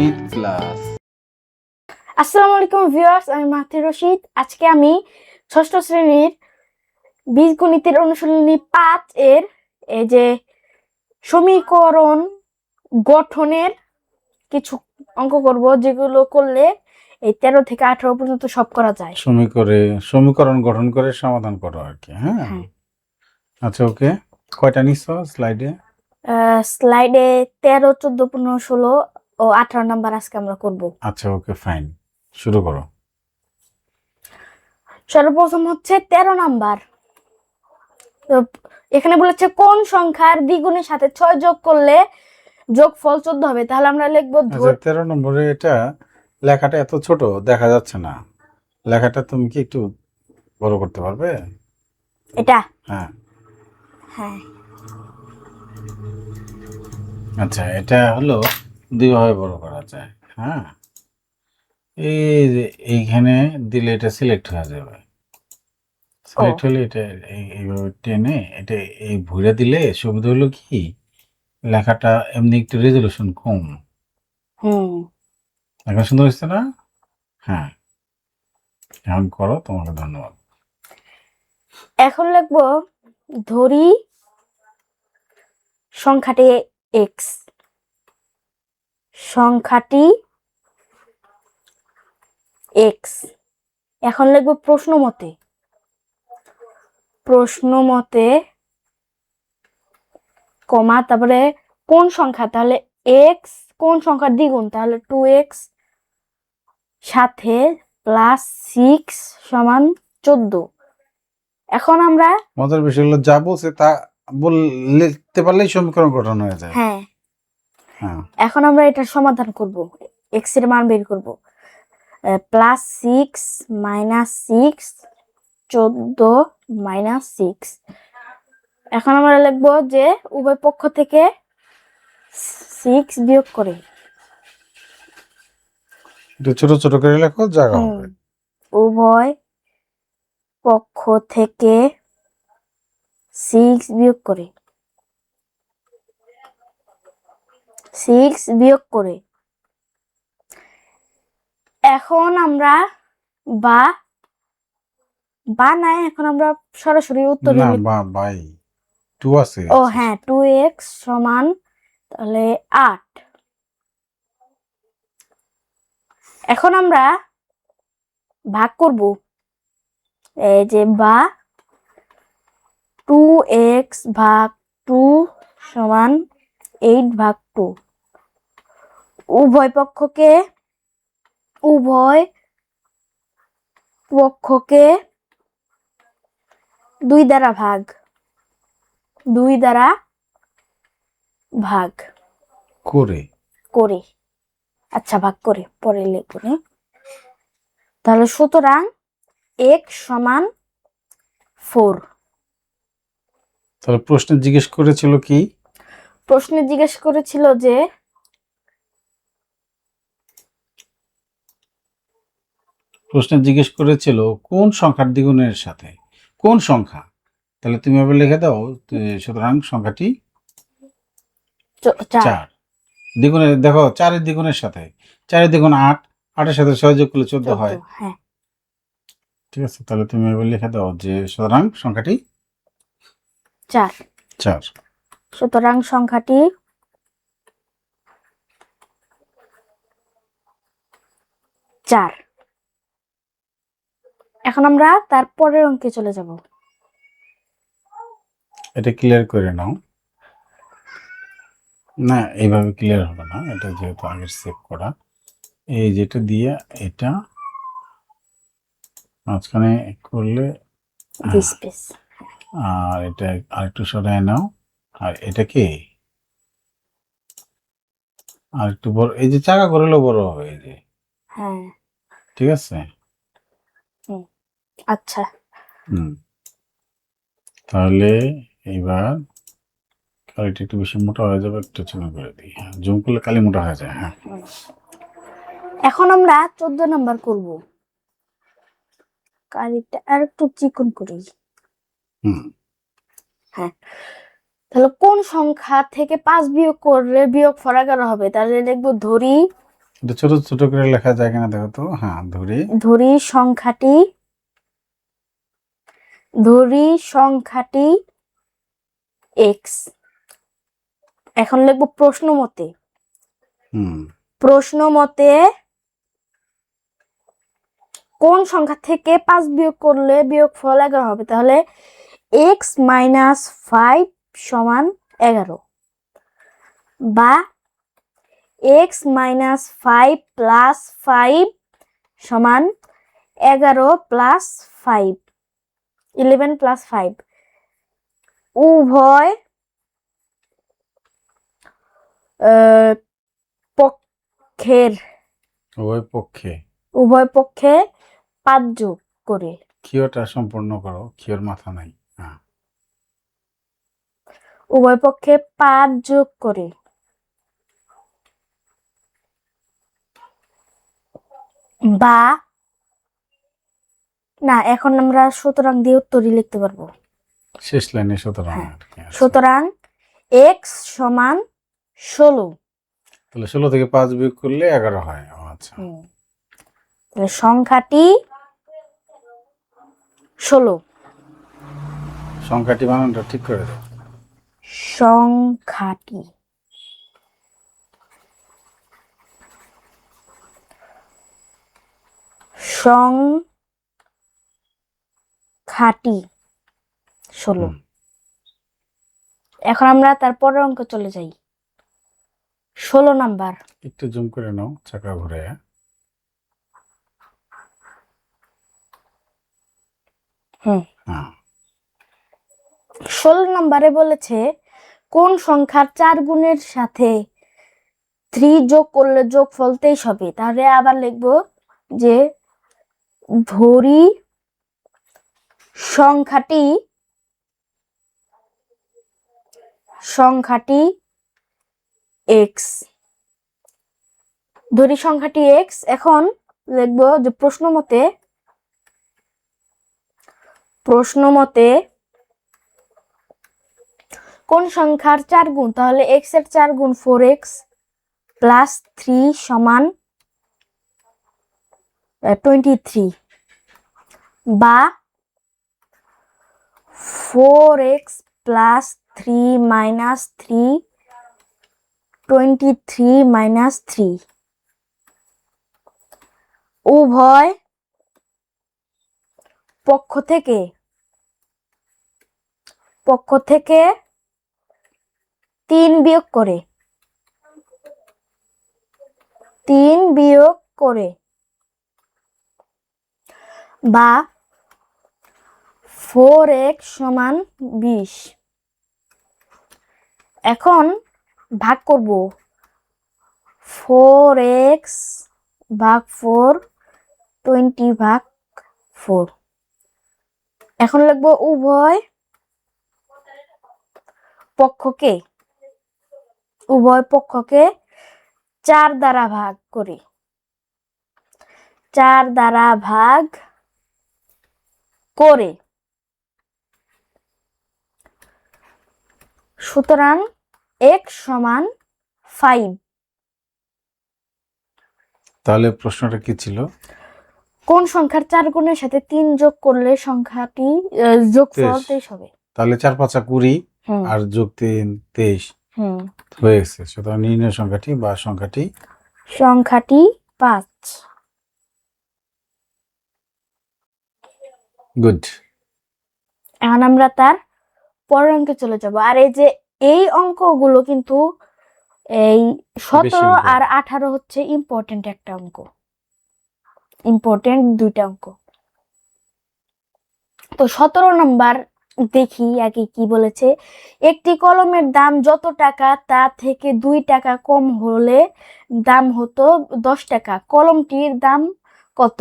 গণিত ক্লাস। আসসালামু আলাইকুম ভিউয়ার্স, আমি মাহতি রশিদ। আজকে আমি ষষ্ঠ শ্রেণীর বীজগণিতের অনুশীলনী 5 এর এই যে সমীকরণ গঠনের কিছু অঙ্ক করব, যেগুলো করলে এই 13 থেকে 18 পর্যন্ত সব করা যায়। সমীকরণ গঠন করে সমাধান করো আর কি। হ্যাঁ, আচ্ছা, ওকে। কয়টা নিছো স্লাইডে? স্লাইডে 13, 14, 15, 16 ও 18 নাম্বার আজকে আমরা করব। আচ্ছা, ওকে, ফাইন, শুরু করো। সর্বপ্রথম হচ্ছে 13 নাম্বার। তো এখানে বলেছে কোন সংখ্যার দ্বিগুণের সাথে 6 যোগ করলে যোগফল 14 হবে। তাহলে আমরা লিখবো 13 নম্বরে এটা লেখাটা এত ছোট দেখা যাচ্ছে না। লেখাটা তুমি কি একটু বড় করতে পারবে? এটা হ্যাঁ, হ্যাঁ আচ্ছা, এটা হলো দুইভাবে বড় করা যায়। হ্যাঁ, এই যে এইখানে দিলে এটা সিলেক্ট হয়ে যাবে। সিলেক্ট হলে এটা এইভাবে টেনে এটা এই ভুঁড়ে দিলে সুবিধা হলো কি, লেখাটা এমনি একটু রেজলিউশন কম। এখন সুন্দর হচ্ছে না? হ্যাঁ, এখন করো, তোমাকে ধন্যবাদ। এখন লিখবো ধরি সংখ্যাটি এক্স, সংখ্যাটি এক্স। এখন লিখবো প্রশ্ন মতে কমা, তারপরে কোন সংখ্যা, তাহলে এক্স কোন সংখ্যার দ্বিগুণ, তাহলে 2x সাথে +6 সমান 14। এখন আমরা মজার বিষয় হলো যা বলছে তা লিখতে পারলেই সমীকরণ গঠন হয়ে যায়। হ্যাঁ, এখন আমরা এটার সমাধান করব, এক্স এর মান বের করব। +6 -6 14 -6। এখন আমরা লিখব যে উভয় পক্ষ থেকে 6 বিয়োগ করে, ছোট ছোট করে লেখো, জায়গা হবে। উভয় পক্ষ থেকে 6 বিয়োগ করে, 6 বিয়োগ করে। এখন আমরা নাই, এখন আমরা সরাসরি উত্তর না, বাই 2 আছে। ও হ্যাঁ, 2x সমান তাহলে 8। এখন আমরা ভাগ করব, এই যে 2x ভাগ 2 সমান 8 ভাগ 2। উভয় পক্ষকে 2 দ্বারা ভাগ করে, আচ্ছা, ভাগ করে পরে লিখব। তাহলে সুতরাং x সমান 4। তাহলে প্রশ্নে জিজ্ঞেস করেছিল কি? প্রশ্নে জিজ্ঞেস করেছিল যে কোন সংখ্যার দ্বিগুণের সাথে কোন সংখ্যা। তাহলে তুমি এভাবে লিখে দাও, সুতরাং সংখ্যাটি 4। দ্বিগুণের দেখো, 4 দ্বিগুণের সাথে 4 দ্বিগুণ 8, 8 সাথে 6 যোগ করলে 14 হয়। হ্যাঁ, ঠিক আছে, তাহলে তুমি এভাবে লিখে দাও যে সুতরাং সংখ্যাটি 4। সুতরাং সংখ্যাটি 4। এখন আমরা তারপরের অঙ্কে চলে যাব। এটা ক্লিয়ার করে নাও। না, এইভাবে ক্লিয়ার হবে না, এটা যেহেতু আগের সেভ করা। এই যেটা দিয়ে এটা মাঝখানে করলে, আর এটা আরেকটু সরায় নাও। আর এটা কি আরেকটু বড়, এই যে চাকা করলেও বড় হবে, এই যে। হ্যাঁ, ঠিক আছে। আচ্ছা, তাহলে এইবার কালিটা একটু বেশি মোটা হয়ে যাবে, একটু ছোট করে দিই। হ্যাঁ, জুম করলে কালি মোটা হয়ে যায়। হ্যাঁ, এখন আমরা 14 নাম্বার করব। কালিটা আর একটু চিকন করি। হ্যাঁ, তাহলে কোন সংখ্যা থেকে 5 বিয়োগ করলে বিয়োগফল 11 হবে। তাহলে লিখব ধরি এটা ছোট ছোট করে লেখা যায় কিনা দেখো তো। হ্যাঁ, ধরি সংখ্যাটি এক্স। এখন লিখবো প্রশ্ন মতে। হুম প্রশ্ন মতে কোন সংখ্যা থেকে 5 বিয়োগ করলে বিয়োগফল 11 হবে? তাহলে x - 5 সমান 11, বা x - 5 প্লাস 5 সমান 11 প্লাস 5, 11 প্লাস 5। উভয় পক্ষের উভয় পক্ষে 5 যোগ করে। ক্ষীয়টা সম্পূর্ণ করো, ক্ষীয়র মাথা নাই। হ্যাঁ, উভয় পক্ষে 5 যোগ করে, বা না, এখন আমরা সুতরাং দিয়ে উত্তরই লিখতে পারবো। শেষ লাইনে সুতরাং হ্যাঁ, আর কি আছে। সুতরাং x সমান 16। তাহলে 16 থেকে 5 বিয়োগ করলে 11 হয়। ও আচ্ছা, তাহলে সংখ্যাটি 16। সংখ্যাটি বানানটা ঠিক করে দাও। সংখ্যাটি সংখ্যাটি 16। হুম, এখন আমরা তার পরের অঙ্ক চলে যাই। 16 নাম্বার। একটু জুম করে নাও, চাকা ঘুরে। হুম হ্যাঁ, 16 নম্বরে বলেছে কোন সংখ্যার 4 গুণের সাথে 3 যোগ করলে যোগফল 23 হবে? তাহলে আবার লিখবো যে ধরি সংখ্যাটি x। ধরি সংখ্যাটি x। এখন লিখবো যে প্রশ্ন মতে কোন সংখ্যার 4 গুণ? তাহলে x এর 4 গুণ 4x প্লাস 3 সমান 23, বা 4x প্লাস 3 মাইনাস 3, 23 মাইনাস 3। উভয় পক্ষ থেকে 3 বিয়োগ করে, বা 4x সমান 20। এখন ভাগ করব 4x ভাগ 4, 20 ভাগ 4। এখন লিখবো উভয় পক্ষকে 4 দ্বারা ভাগ করে। 4 দ্বারা ভাগ করে, সুতরাং x সমান 5। তাহলে প্রশ্নটা কি ছিল? কোন সংখ্যার 4 গুণের সাথে 3 যোগ করলে সংখ্যাটি যোগফল 23 হবে? তাহলে 4 5 20 হুম আর যোগ 3 23 হুম হয়ে গেছে। সুতরাং নির্ণয় সংখ্যাটি বা সংখ্যাটি 5। গুড। এখন আমরা তার পরের অঙ্কে চলে যাব। আর এই অঙ্কগুলো কিন্তু এই 17 আর 18 হচ্ছে ইম্পর্টেন্ট একটা অঙ্ক, ইম্পর্টেন্ট দুইটা অঙ্ক। তো 17 নাম্বার দেখি আগে কি বলেছে। একটি কলমের দাম যত টাকা তা থেকে 2 টাকা কম হলে দাম হতো 10 টাকা। কলমটির দাম কত?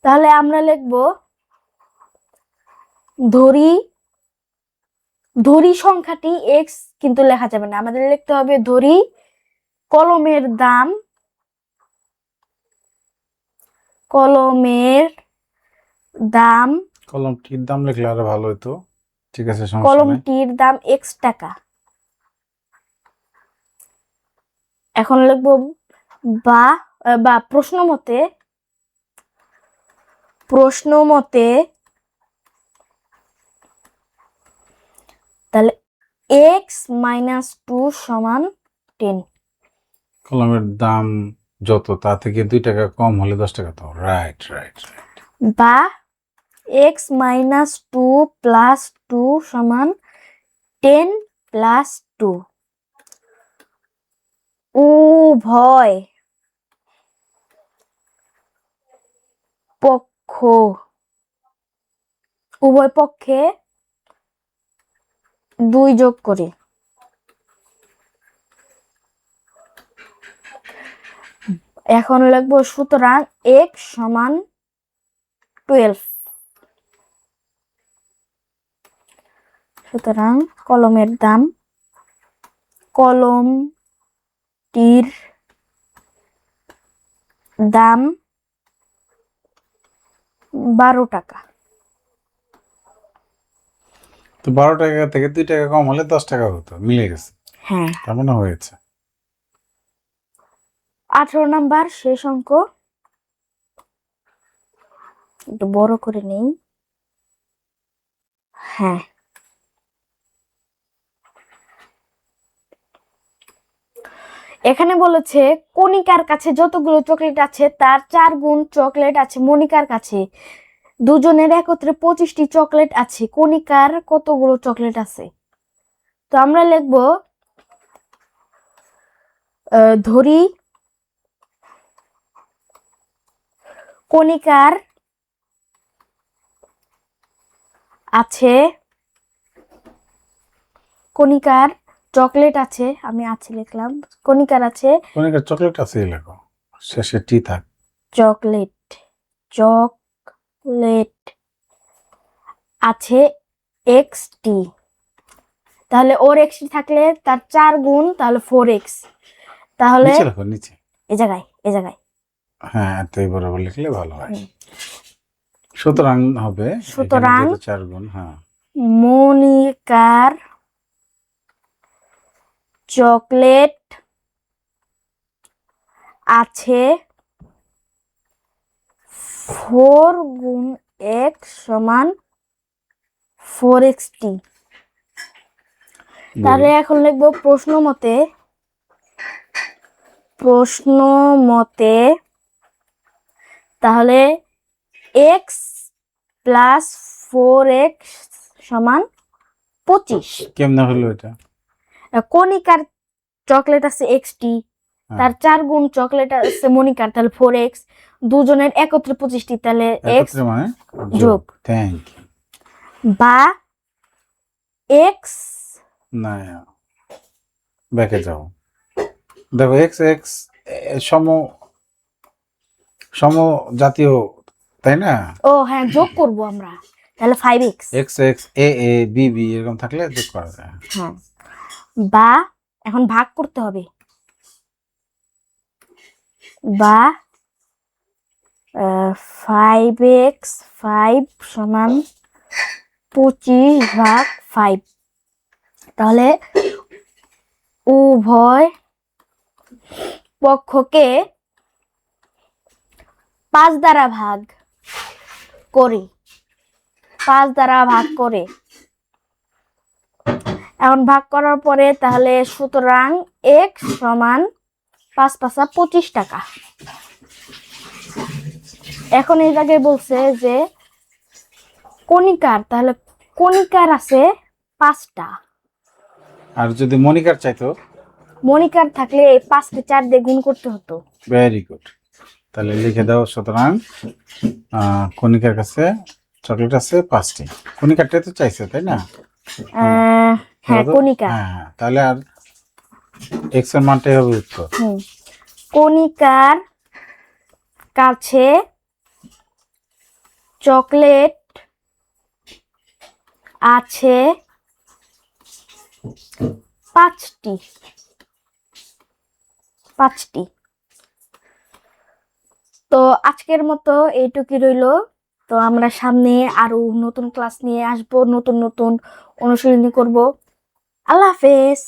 তাহলে আমরা লিখব ধরি সংখ্যাটি x, কিন্তু লেখা যাবে না, আমাদের লিখতে হবে ধরি কলমের দাম কলমটির দাম লিখলে আরো ভালো হতো। ঠিক আছে, সমস্যা নাই। কলমটির দাম x টাকা। এখন লিখব বা প্রশ্ন মতে তাহলে x-2 সমান 10, কলমের দাম যত তা থেকে 2 টাকা কম হলে 10 টাকা তো রাইট রাইট রাইট। বা x-2 প্লাস 2 সমান 10 প্লাস 2। উভয় পক্ষে 2 যোগ করি। এখন লিখবো সুতরাং x সমান 12। সুতরাং কলমটির দাম 12 টাকা। তো 12 টাকা থেকে 2 টাকা কম হলে 10 টাকা হতো, মিলে গেছে, হ্যাঁ। তার মানে হয়েছে। 18 নাম্বার শেষ অঙ্ক, একটু বড় করে নেই। হ্যাঁ, এখানে বলেছে কণিকার কাছে যতগুলো চকলেট আছে তার 4 গুণ চকলেট আছে মনিকার কাছে। দুজনের একত্রে 25টি চকলেট আছে, কণিকার কতগুলো চকলেট আছে? তো আমরা লিখব, ধরি কণিকার চকলেট আছে, আমি আছে লিখলাম, কণিকার চকলেট আছে লেখো, শেষে টি থাক। চকলেট আছে xt, তাহলে ওর xt থাকলে তার 4 গুণ, তাহলে 4x। তাহলে নিচে লেখো, নিচে, এই জায়গায় হ্যাঁ এতই বরাবর লিখলে ভালো হয়। সুতরাং হবে, সুতরাং 4 গুণ, হ্যাঁ, মনিকার চকলেট আছে 4 গুণ x সমান 4xt। তাহলে এখন লিখবো প্রশ্ন মতে তাহলে x প্লাস 4x সমান 25। কেমনে হলো এটা? কণিকার চকলেট আছে xt, তার 4 গুণ চকলেট আছে মনিকার, তাহলে 4x, দুজনের একত্রে 25টি, তাহলে x মানে যোগ, থ্যাংক ইউ, বা x না ব্যাকে যাও, দেখো x সম জাতীয়, তাই না? ও হ্যাঁ, যোগ করব আমরা, তাহলে 5x a a b b এরকম থাকলে যোগ করা যায়। হ্যাঁ, বা এখন ভাগ করতে হবে, বা 5x 5 সমান 25 ভাগ 5। তাহলে উভয় পক্ষকে 5 দ্বারা ভাগ করে এখন ভাগ করার পরে তাহলে সুতরাং x সমান 5 পাঁচা 25 টাকা। এখন এই জায়গায় বলছে যে কণিকার, তাহলে কণিকার আছে 5টা, আর যদি মনিকার চাইতো, মনিকার থাকলে এই 5কে 4 দিয়ে গুণ করতে হতো। ভেরি গুড, তাহলে লিখে দাও, সুতরাং কণিকার কাছে চকলেট আছে 5টি, কণিকারটাই তো চাইছে, তাই না? হ্যাঁ, কণিকার, হ্যাঁ, তাহলে আর x এর মানটাই হবে উত্তর। কণিকার কাছে চকলেট আছে 5টি। তো আজকের মতো এইটুকুই রইলো। তো আমরা সামনে আরো নতুন ক্লাস নিয়ে আসবো, নতুন অনুশীলনী করব। আল্লাহ হাফেজ।